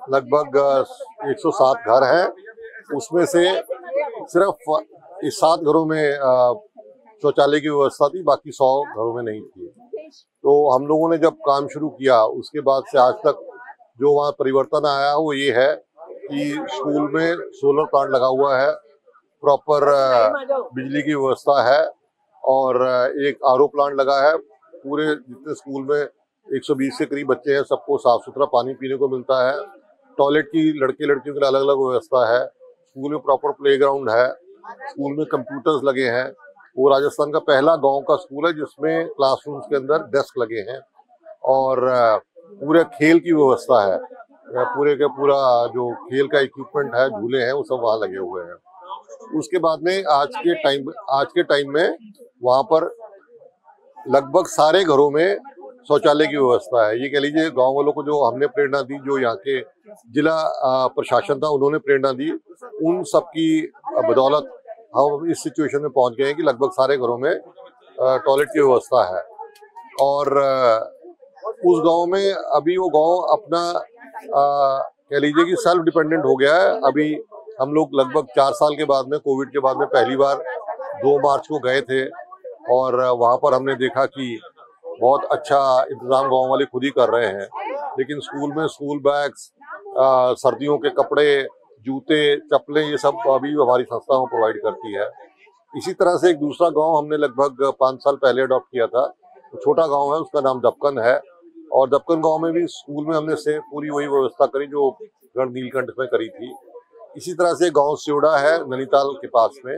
[SPEAKER 2] लगभग 107 घर हैं, उसमें से सिर्फ इस 7 घरों में शौचालय की व्यवस्था थी, बाकी 100 घरों में नहीं थी। तो हम लोगों ने जब काम शुरू किया उसके बाद से आज तक जो वहाँ परिवर्तन आया वो ये है कि स्कूल में सोलर प्लांट लगा हुआ है, प्रॉपर बिजली की व्यवस्था है और एक RO प्लांट लगा है। पूरे जितने स्कूल में 120 के करीब बच्चे हैं सबको साफ सुथरा पानी पीने को मिलता है। टॉयलेट की लड़के लड़कियों के लिए अलग अलग व्यवस्था है। स्कूल में प्रॉपर प्लेग्राउंड है, स्कूल में कंप्यूटर्स लगे हैं। वो राजस्थान का पहला गांव का स्कूल है जिसमें क्लासरूम्स के अंदर डेस्क लगे हैं और पूरे खेल की व्यवस्था है। पूरे का पूरा जो खेल का इक्विपमेंट है, झूले हैं, वो सब वहाँ लगे हुए हैं। उसके बाद में आज के टाइम में वहाँ पर लगभग सारे घरों में शौचालय की व्यवस्था है। ये कह लीजिए गांव वालों को जो हमने प्रेरणा दी, जो यहाँ के जिला प्रशासन था उन्होंने प्रेरणा दी, उन सब की बदौलत हम इस सिचुएशन में पहुंच गए हैं कि लगभग सारे घरों में टॉयलेट की व्यवस्था है। और उस गांव में अभी वो गांव अपना कह लीजिए कि सेल्फ डिपेंडेंट हो गया है। अभी हम लोग लगभग 4 साल के बाद में, कोविड के बाद में पहली बार 2 मार्च को गए थे और वहाँ पर हमने देखा कि बहुत अच्छा इंतजाम गांव वाले खुद ही कर रहे हैं। लेकिन स्कूल में स्कूल बैग्स, सर्दियों के कपड़े, जूते, चप्पलें, ये सब अभी हमारी संस्था प्रोवाइड करती है। इसी तरह से एक दूसरा गांव हमने लगभग 5 साल पहले अडॉप्ट किया था। तो छोटा गांव है, उसका नाम दपकन है और दपकन गांव में भी स्कूल में हमने से पूरी वही व्यवस्था करी जो गढ़ नीलकंठ में करी थी। इसी तरह से गांव सिवड़ा है नैनीताल के पास में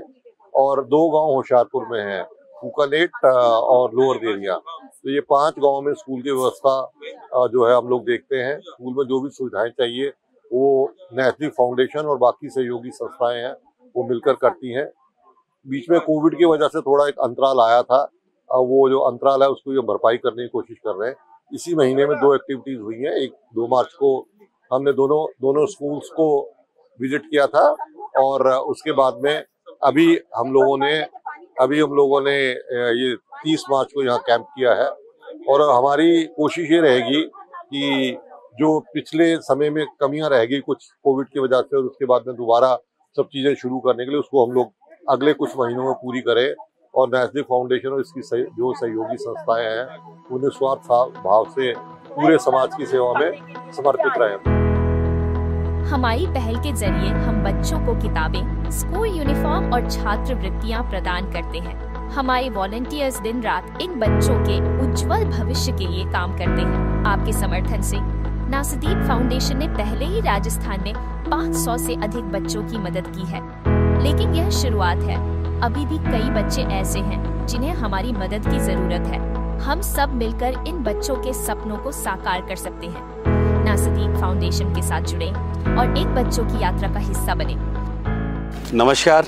[SPEAKER 2] और 2 गांव होशियारपुर में है, फूकानेट और लोअर देरिया। तो ये 5 गाँव में स्कूल की व्यवस्था जो है हम लोग देखते हैं। स्कूल में जो भी सुविधाएं चाहिए वो नासदीप फाउंडेशन और बाकी सहयोगी संस्थाएं हैं वो मिलकर करती हैं। बीच में कोविड की वजह से थोड़ा एक अंतराल आया था, वो जो अंतराल है उसको भरपाई करने की कोशिश कर रहे हैं। इसी महीने में 2 एक्टिविटीज हुई हैं। एक 2 मार्च को हमने दोनों स्कूल्स को विजिट किया था और उसके बाद में अभी हम लोगों ने ये 30 मार्च को यहाँ कैंप किया है। और हमारी कोशिश ये रहेगी कि जो पिछले समय में कमियां रह गई कुछ कोविड की वजह से और उसके बाद में दोबारा सब चीजें शुरू करने के लिए, उसको हम लोग अगले कुछ महीनों में पूरी करें और नासदीप फाउंडेशन और इसकी जो सहयोगी संस्थाएं हैं उन्हें निस्वार्थ भाव से पूरे समाज की सेवा में समर्पित रहें।
[SPEAKER 16] हमारी पहल के जरिए हम बच्चों को किताबें, स्कूल यूनिफॉर्म और छात्रवृत्तियां प्रदान करते हैं। हमारे वॉलंटियर्स दिन रात इन बच्चों के उज्जवल भविष्य के लिए काम करते हैं। आपके समर्थन से नासदीप फाउंडेशन ने पहले ही राजस्थान में 500 से अधिक बच्चों की मदद की है, लेकिन यह शुरुआत है। अभी भी कई बच्चे ऐसे हैं जिन्हें हमारी मदद की जरूरत है। हम सब मिलकर इन बच्चों के सपनों को साकार कर सकते हैं। नासदीप फाउंडेशन के साथ जुड़ें और इन बच्चों की यात्रा का हिस्सा बने।
[SPEAKER 17] नमस्कार,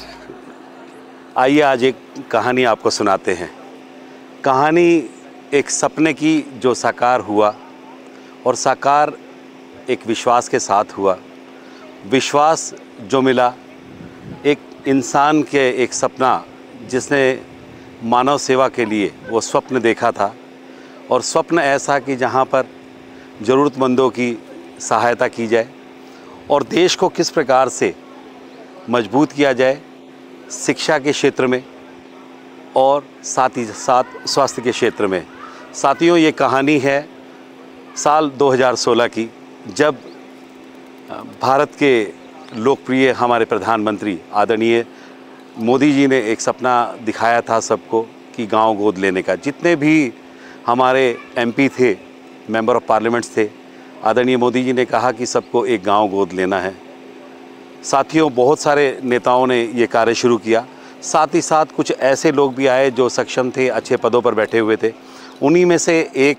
[SPEAKER 17] आइए आज एक कहानी आपको सुनाते हैं। कहानी एक सपने की जो साकार हुआ और साकार एक विश्वास के साथ हुआ। विश्वास जो मिला एक इंसान के एक सपना जिसने मानव सेवा के लिए वो स्वप्न देखा था और स्वप्न ऐसा कि जहाँ पर ज़रूरतमंदों की सहायता की जाए, और देश को किस प्रकार से मजबूत किया जाए शिक्षा के क्षेत्र में और साथ ही साथ स्वास्थ्य के क्षेत्र में। साथियों, ये कहानी है साल 2016 की, जब भारत के लोकप्रिय हमारे प्रधानमंत्री आदरणीय मोदी जी ने एक सपना दिखाया था सबको कि गांव गोद लेने का। जितने भी हमारे एमपी थे, मेंबर ऑफ पार्लियामेंट्स थे, आदरणीय मोदी जी ने कहा कि सबको एक गांव गोद लेना है। साथियों, बहुत सारे नेताओं ने ये कार्य शुरू किया। साथ ही साथ कुछ ऐसे लोग भी आए जो सक्षम थे, अच्छे पदों पर बैठे हुए थे। उन्हीं में से एक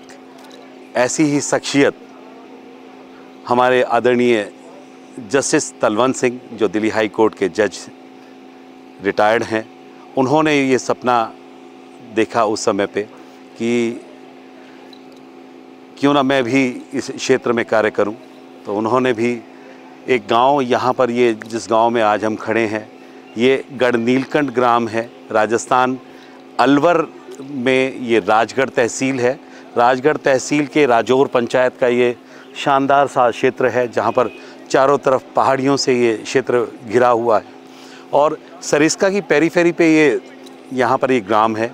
[SPEAKER 17] ऐसी ही शख्सियत हमारे आदरणीय जस्टिस तलवंत सिंह, जो दिल्ली हाई कोर्ट के जज रिटायर्ड हैं, उन्होंने ये सपना देखा उस समय पे कि क्यों ना मैं भी इस क्षेत्र में कार्य करूं। तो उन्होंने भी एक गांव, यहाँ पर ये जिस गांव में आज हम खड़े हैं, ये गढ़नीलकंठ ग्राम है, राजस्थान अलवर में ये राजगढ़ तहसील है। राजगढ़ तहसील के राजौर पंचायत का ये शानदार सा क्षेत्र है, जहाँ पर चारों तरफ पहाड़ियों से ये क्षेत्र घिरा हुआ है और सरिस्का की पेरीफेरी पे ये यहाँ पर ये ग्राम है।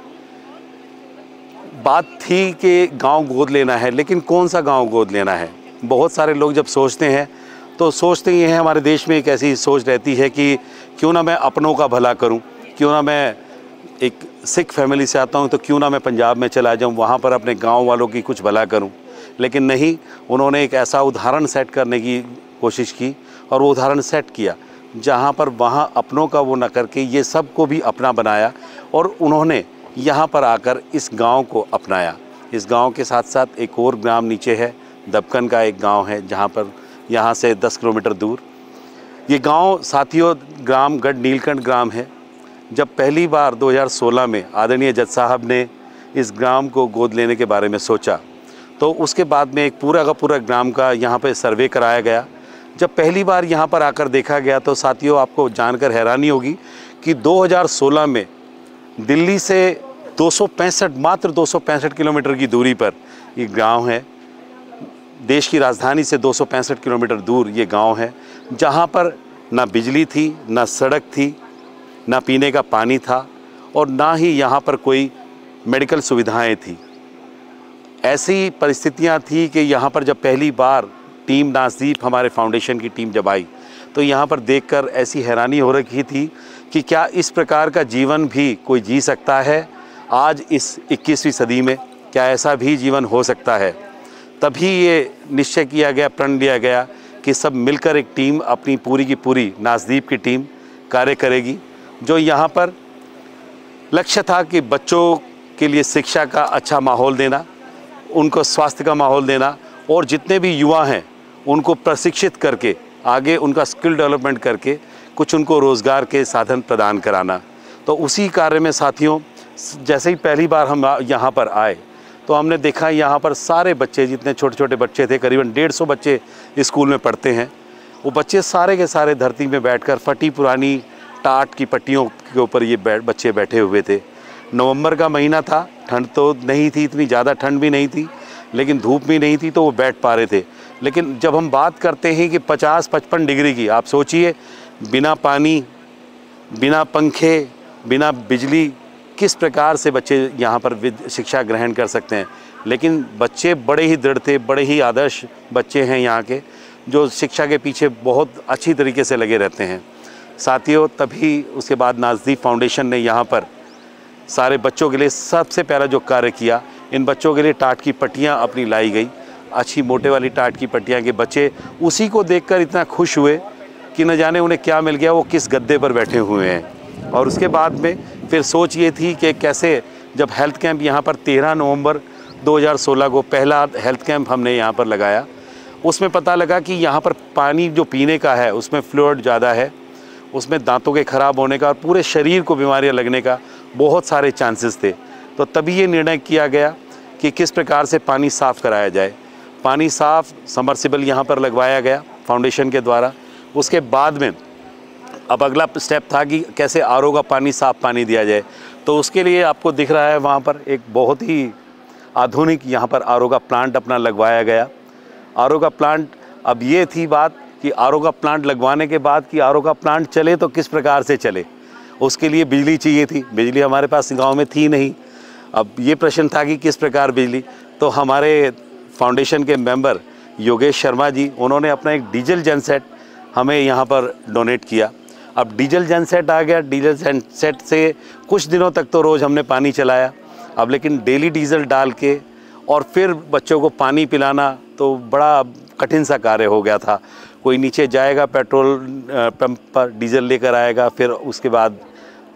[SPEAKER 17] बात थी कि गांव गोद लेना है, लेकिन कौन सा गांव गोद लेना है। बहुत सारे लोग जब सोचते हैं तो सोचते ही हैं, हमारे देश में एक ऐसी सोच रहती है कि क्यों ना मैं अपनों का भला करूं, क्यों ना मैं एक सिख फैमिली से आता हूं तो क्यों ना मैं पंजाब में चला जाऊं, वहां पर अपने गांव वालों की कुछ भला करूं। लेकिन नहीं, उन्होंने एक ऐसा उदाहरण सेट करने की कोशिश की और वो उदाहरण सेट किया जहां पर वहां अपनों का वो न करके ये सबको भी अपना बनाया और उन्होंने यहाँ पर आकर इस गांव को अपनाया। इस गांव के साथ साथ एक और ग्राम नीचे है, दबकन का एक गांव है, जहाँ पर यहाँ से 10 किलोमीटर दूर ये गांव साथियों ग्राम गढ़नीलकंठ ग्राम है। जब पहली बार 2016 में आदरणीय जज साहब ने इस ग्राम को गोद लेने के बारे में सोचा तो उसके बाद में एक पूरा का पूरा ग्राम का यहाँ पर सर्वे कराया गया। जब पहली बार यहाँ पर आकर देखा गया तो साथियों आपको जानकर हैरानी होगी कि 2016 में दिल्ली से मात्र 265 किलोमीटर की दूरी पर ये गांव है। देश की राजधानी से 265 किलोमीटर दूर ये गांव है, जहां पर ना बिजली थी, ना सड़क थी, ना पीने का पानी था और ना ही यहाँ पर कोई मेडिकल सुविधाएं थी। ऐसी परिस्थितियां थी कि यहाँ पर जब पहली बार टीम नाज़दीप हमारे फाउंडेशन की टीम जब आई तो यहाँ पर देखकर ऐसी हैरानी हो रही थी कि क्या इस प्रकार का जीवन भी कोई जी सकता है आज इस 21वीं सदी में, क्या ऐसा भी जीवन हो सकता है। तभी ये निश्चय किया गया, प्रण लिया गया कि सब मिलकर एक टीम, अपनी पूरी की पूरी नाज़दीप की टीम कार्य करेगी। जो यहाँ पर लक्ष्य था कि बच्चों के लिए शिक्षा का अच्छा माहौल देना, उनको स्वास्थ्य का माहौल देना और जितने भी युवा हैं उनको प्रशिक्षित करके आगे उनका स्किल डेवलपमेंट करके कुछ उनको रोज़गार के साधन प्रदान कराना। तो उसी कार्य में साथियों जैसे ही पहली बार हम यहाँ पर आए तो हमने देखा यहाँ पर सारे बच्चे, जितने छोटे छोटे बच्चे थे, करीबन 150 बच्चे स्कूल में पढ़ते हैं, वो बच्चे सारे के सारे धरती में बैठकर फटी पुरानी टाट की पट्टियों के ऊपर ये बच्चे बैठे हुए थे। नवंबर का महीना था, ठंड तो नहीं थी, इतनी ज़्यादा ठंड भी नहीं थी, लेकिन धूप भी नहीं थी, तो वो बैठ पा रहे थे। लेकिन जब हम बात करते हैं कि 50-55 डिग्री की, आप सोचिए बिना पानी, बिना पंखे, बिना बिजली किस प्रकार से बच्चे यहाँ पर शिक्षा ग्रहण कर सकते हैं। लेकिन बच्चे बड़े ही दृढ़ थे, बड़े ही आदर्श बच्चे हैं यहाँ के, जो शिक्षा के पीछे बहुत अच्छी तरीके से लगे रहते हैं। साथियों तभी उसके बाद नाज़दीप फाउंडेशन ने यहाँ पर सारे बच्चों के लिए सबसे पहला जो कार्य किया, इन बच्चों के लिए टाट की पट्टियाँ अपनी लाई गई, अच्छी मोटे वाली टाट की पट्टियाँ के बच्चे उसी को देखकर इतना खुश हुए कि न जाने उन्हें क्या मिल गया, वो किस गद्दे पर बैठे हुए हैं। और उसके बाद में फिर सोच ये थी कि कैसे, जब हेल्थ कैंप यहाँ पर 13 नवंबर 2016 को पहला हेल्थ कैंप हमने यहाँ पर लगाया, उसमें पता लगा कि यहाँ पर पानी जो पीने का है उसमें फ्लोराइड ज़्यादा है, उसमें दांतों के ख़राब होने का और पूरे शरीर को बीमारियाँ लगने का बहुत सारे चांसेस थे। तो तभी ये निर्णय किया गया कि किस प्रकार से पानी साफ़ कराया जाए। पानी साफ़ सबमर्सिबल यहाँ पर लगवाया गया फाउंडेशन के द्वारा। उसके बाद में अब अगला स्टेप था कि कैसे आरओ का पानी, साफ़ पानी दिया जाए। तो उसके लिए आपको दिख रहा है वहाँ पर एक बहुत ही आधुनिक यहाँ पर आरओ का प्लांट अपना लगवाया गया। आरओ का प्लांट, अब ये थी बात कि आरओ का प्लांट लगवाने के बाद कि आरओ का प्लांट चले तो किस प्रकार से चले, उसके लिए बिजली चाहिए थी। बिजली हमारे पास गांव में थी नहीं। अब ये प्रश्न था कि किस प्रकार बिजली, तो हमारे फाउंडेशन के मेंबर योगेश शर्मा जी, उन्होंने अपना एक डीजल जनसेट हमें यहाँ पर डोनेट किया। अब डीजल जनसेट आ गया, डीजल जनसेट से कुछ दिनों तक तो रोज़ हमने पानी चलाया। अब लेकिन डेली डीजल डाल के और फिर बच्चों को पानी पिलाना तो बड़ा कठिन सा कार्य हो गया था। कोई नीचे जाएगा, पेट्रोल पंप पर डीजल लेकर आएगा, फिर उसके बाद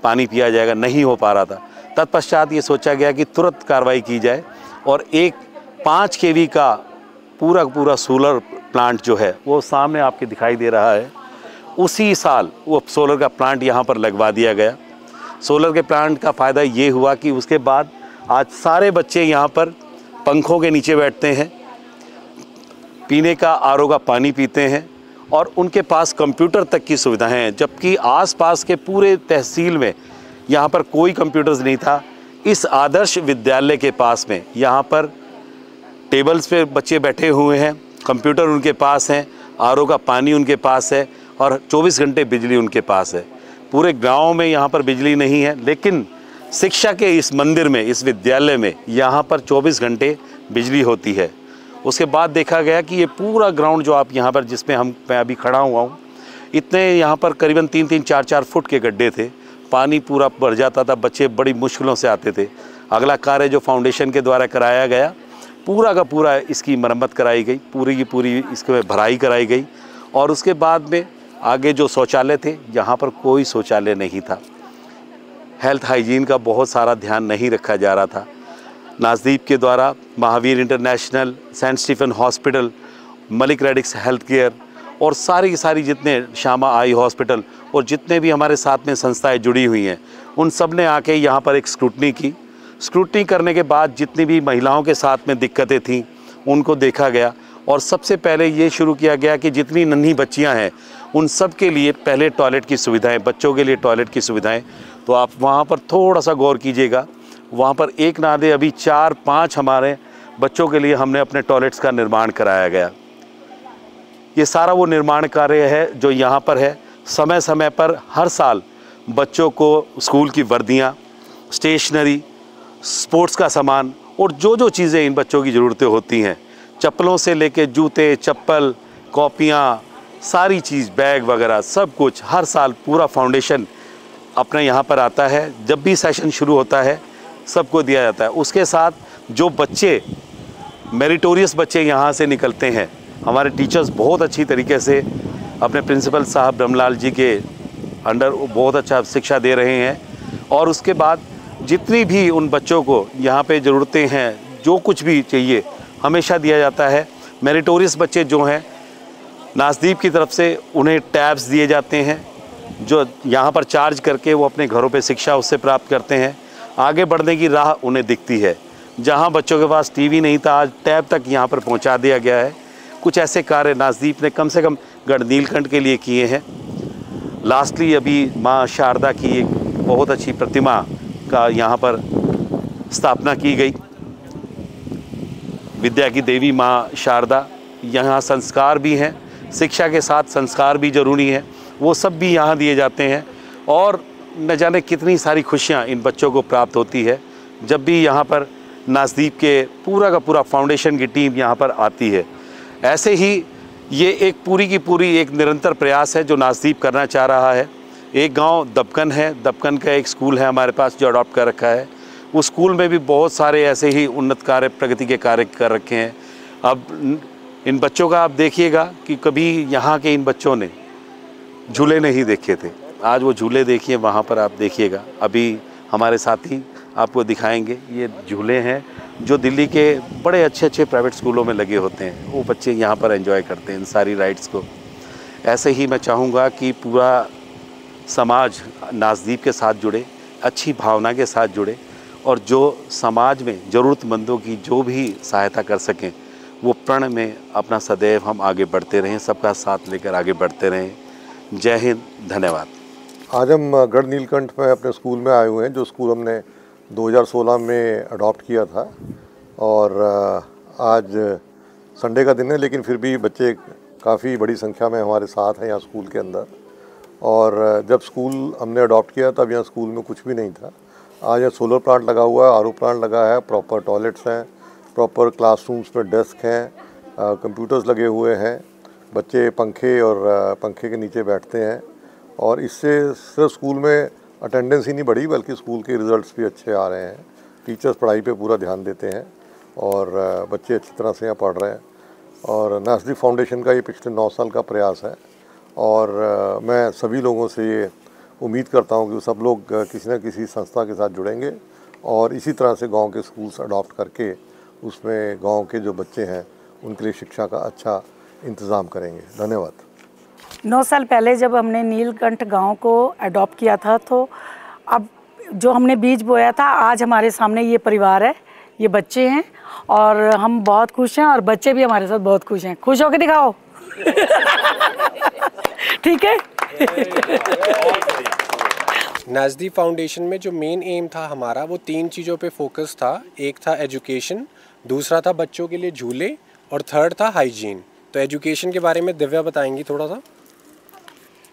[SPEAKER 17] पानी पिया जाएगा, नहीं हो पा रहा था। तत्पश्चात ये सोचा गया कि तुरंत कार्रवाई की जाए और एक 5 kV का पूरा सोलर प्लांट जो है वो सामने आपके दिखाई दे रहा है, उसी साल वो सोलर का प्लांट यहाँ पर लगवा दिया गया। सोलर के प्लांट का फ़ायदा ये हुआ कि उसके बाद आज सारे बच्चे यहाँ पर पंखों के नीचे बैठते हैं, पीने का आरओ का पानी पीते हैं और उनके पास कंप्यूटर तक की सुविधाएं हैं, जबकि आसपास के पूरे तहसील में यहाँ पर कोई कंप्यूटर्स नहीं था। इस आदर्श विद्यालय के पास में यहाँ पर टेबल्स पे बच्चे बैठे हुए हैं, कंप्यूटर उनके पास हैं, आरओ का पानी उनके पास है और 24 घंटे बिजली उनके पास है। पूरे गांव में यहाँ पर बिजली नहीं है, लेकिन शिक्षा के इस मंदिर में, इस विद्यालय में यहाँ पर 24 घंटे बिजली होती है। उसके बाद देखा गया कि ये पूरा ग्राउंड जो आप यहाँ पर जिसमें मैं अभी खड़ा हुआ हूँ, इतने यहाँ पर करीबन 3-3, 4-4 फुट के गड्ढे थे, पानी पूरा भर जाता था, बच्चे बड़ी मुश्किलों से आते थे। अगला कार्य जो फाउंडेशन के द्वारा कराया गया, पूरा का पूरा इसकी मरम्मत कराई गई, पूरी की पूरी इसके भराई कराई गई और उसके बाद में आगे जो शौचालय थे, यहाँ पर कोई शौचालय नहीं था। हेल्थ हाइजीन का बहुत सारा ध्यान नहीं रखा जा रहा था। नाज़दीप के द्वारा Mahavir international, saint Stephen hospital, Malik Radix health care और सारी जितने श्यामा आई हॉस्पिटल और जितने भी हमारे साथ में संस्थाएं जुड़ी हुई हैं, उन सब ने आके यहाँ पर एक स्क्रूटनी की। स्क्रूटनी करने के बाद जितनी भी महिलाओं के साथ में दिक्कतें थीं उनको देखा गया और सबसे पहले ये शुरू किया गया कि जितनी नन्ही बच्चियां हैं उन सब के लिए पहले टॉयलेट की सुविधाएं, बच्चों के लिए टॉयलेट की सुविधाएं। तो आप वहाँ पर थोड़ा सा गौर कीजिएगा, वहाँ पर एक ना दे अभी 4-5 हमारे बच्चों के लिए हमने अपने टॉयलेट्स का निर्माण कराया गया। ये सारा वो निर्माण कार्य है जो यहाँ पर है। समय समय पर हर साल बच्चों को स्कूल की वर्दियाँ, स्टेशनरी, स्पोर्ट्स का सामान और जो चीज़ें इन बच्चों की ज़रूरतें होती हैं, चप्पलों से लेके जूते, चप्पल, कॉपियाँ, सारी चीज़, बैग वगैरह सब कुछ हर साल पूरा फाउंडेशन अपने यहाँ पर आता है। जब भी सेशन शुरू होता है सबको दिया जाता है। उसके साथ जो बच्चे मेरिटोरियस बच्चे यहाँ से निकलते हैं, हमारे टीचर्स बहुत अच्छी तरीके से अपने प्रिंसिपल साहब ब्रह्मलाल जी के अंडर बहुत अच्छा शिक्षा दे रहे हैं और उसके बाद जितनी भी उन बच्चों को यहाँ पे ज़रूरतें हैं, जो कुछ भी चाहिए हमेशा दिया जाता है। मेरिटोरियस बच्चे जो हैं, नाज़दीप की तरफ से उन्हें टैब्स दिए जाते हैं जो यहाँ पर चार्ज करके वो अपने घरों पे शिक्षा उससे प्राप्त करते हैं। आगे बढ़ने की राह उन्हें दिखती है। जहाँ बच्चों के पास टीवी नहीं था, आज टैब तक यहाँ पर पहुँचा दिया गया है। कुछ ऐसे कार्य नाज़दीप ने कम से कम गढ़ नीलकंठ के लिए किए हैं। लास्टली अभी माँ शारदा की एक बहुत अच्छी प्रतिमा का यहाँ पर स्थापना की गई। विद्या की देवी माँ शारदा, यहाँ संस्कार भी हैं, शिक्षा के साथ संस्कार भी ज़रूरी हैं, वो सब भी यहाँ दिए जाते हैं और न जाने कितनी सारी खुशियाँ इन बच्चों को प्राप्त होती है जब भी यहाँ पर नाज़दीप के पूरा का पूरा फाउंडेशन की टीम यहाँ पर आती है। ऐसे ही ये एक पूरी की पूरी एक निरंतर प्रयास है जो नाज़दीप करना चाह रहा है। एक गांव दबकन है, दबकन का एक स्कूल है हमारे पास जो अडॉप्ट कर रखा है। उस स्कूल में भी बहुत सारे ऐसे ही उन्नत कार्य, प्रगति के कार्य कर रखे हैं। अब इन बच्चों का आप देखिएगा कि कभी यहाँ के इन बच्चों ने झूले नहीं देखे थे, आज वो झूले देखिए वहाँ पर आप देखिएगा। अभी हमारे साथी आपको दिखाएंगे, ये झूले हैं जो दिल्ली के बड़े अच्छे प्राइवेट स्कूलों में लगे होते हैं। वो बच्चे यहाँ पर एंजॉय करते हैं इन सारी राइड्स को। ऐसे ही मैं चाहूँगा कि पूरा समाज नाज़दीप के साथ जुड़े, अच्छी भावना के साथ जुड़े और जो समाज में ज़रूरतमंदों की जो भी सहायता कर सकें वो प्रण में अपना सदैव हम आगे बढ़ते रहें, सबका साथ लेकर आगे बढ़ते रहें। जय हिंद, धन्यवाद।
[SPEAKER 2] आज हम गढ़ नीलकंठ में अपने स्कूल में आए हुए हैं, जो स्कूल हमने 2016 में अडॉप्ट किया था और आज संडे का दिन है लेकिन फिर भी बच्चे काफ़ी बड़ी संख्या में हमारे साथ हैं यहाँ स्कूल के अंदर। और जब स्कूल हमने अडॉप्ट किया तब यहाँ स्कूल में कुछ भी नहीं था। आज यहाँ सोलर प्लांट लगा हुआ है, आरओ प्लांट लगा है, प्रॉपर टॉयलेट्स हैं, प्रॉपर क्लासरूम्स में डेस्क हैं, कंप्यूटर्स लगे हुए हैं, बच्चे पंखे के नीचे बैठते हैं। और इससे सिर्फ स्कूल में अटेंडेंस ही नहीं बढ़ी बल्कि स्कूल के रिज़ल्ट्स भी अच्छे आ रहे हैं। टीचर्स पढ़ाई पे पूरा ध्यान देते हैं और बच्चे अच्छी तरह से यहाँ पढ़ रहे हैं। और नासदीप फाउंडेशन का ये पिछले 9 साल का प्रयास है और मैं सभी लोगों से ये उम्मीद करता हूँ कि सब लोग किसी न किसी संस्था के साथ जुड़ेंगे और इसी तरह से गांव के स्कूल्स अडॉप्ट करके उसमें गांव के जो बच्चे हैं उनके लिए शिक्षा का अच्छा इंतज़ाम करेंगे। धन्यवाद।
[SPEAKER 8] 9 साल पहले जब हमने नीलकंठ गांव को अडॉप्ट किया था तो अब जो हमने बीज बोया था आज हमारे सामने ये परिवार है, ये बच्चे हैं और हम बहुत खुश हैं और बच्चे भी हमारे साथ बहुत खुश हैं। खुश होकर दिखाओ। ठीक है।
[SPEAKER 4] नाज़दीप फाउंडेशन में जो मेन एम था हमारा वो 3 चीज़ों पे फोकस था। एक था एजुकेशन, दूसरा था बच्चों के लिए झूले और थर्ड था हाइजीन। तो एजुकेशन के बारे में दिव्या बताएंगी थोड़ा सा।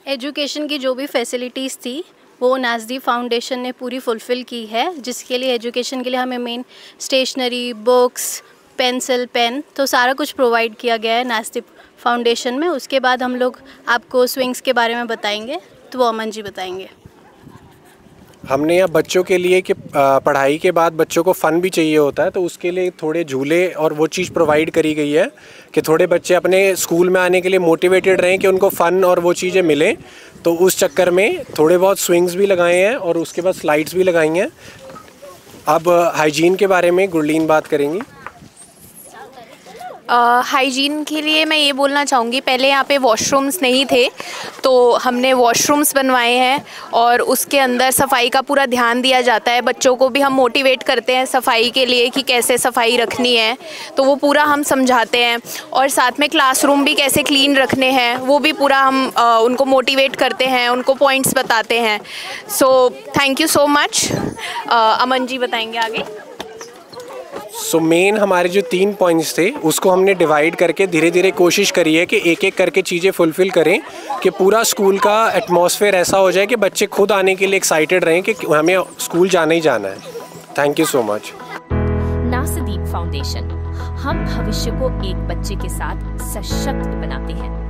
[SPEAKER 10] एजुकेशन की जो भी फैसिलिटीज़ थी वो नाज़दीप फाउंडेशन ने पूरी फुलफ़िल की है, जिसके लिए एजुकेशन के लिए हमें main stationery, books, pencil, pen तो सारा कुछ प्रोवाइड किया गया है नाज़दीप फाउंडेशन में। उसके बाद हम लोग आपको स्विंग्स के बारे में बताएंगे, तो वो अमन जी बताएंगे।
[SPEAKER 4] हमने यहाँ बच्चों के लिए कि पढ़ाई के बाद बच्चों को फ़न भी चाहिए होता है, तो उसके लिए थोड़े झूले और वो चीज़ प्रोवाइड करी गई है कि थोड़े बच्चे अपने स्कूल में आने के लिए मोटिवेटेड रहें कि उनको फ़न और वो चीज़ें मिलें। तो उस चक्कर में थोड़े बहुत स्विंग्स भी लगाए हैं और उसके बाद स्लाइड्स भी लगाई हैं। अब हाइजीन के बारे में गुरलीन बात करेंगी।
[SPEAKER 11] हाइजीन के लिए मैं ये बोलना चाहूँगी, पहले यहाँ पे वॉशरूम्स नहीं थे तो हमने वॉशरूम्स बनवाए हैं और उसके अंदर सफाई का पूरा ध्यान दिया जाता है। बच्चों को भी हम मोटिवेट करते हैं सफाई के लिए कि कैसे सफाई रखनी है, तो वो पूरा हम समझाते हैं। और साथ में क्लासरूम भी कैसे क्लीन रखने हैं वो भी पूरा हम उनको मोटिवेट करते हैं, उनको पॉइंट्स बताते हैं। So thank you so much. Aman ji बताएंगे आगे।
[SPEAKER 4] सो मेन हमारे जो 3 पॉइंट्स थे उसको हमने डिवाइड करके धीरे धीरे कोशिश करी है कि एक एक करके चीज़ें फुलफ़िल करें कि पूरा स्कूल का एटमॉस्फेयर ऐसा हो जाए कि बच्चे खुद आने के लिए एक्साइटेड रहें कि हमें स्कूल जाना ही जाना है। Thank you so much.
[SPEAKER 16] Nazdeep foundation, हम भविष्य को एक बच्चे के साथ सशक्त बनाते हैं।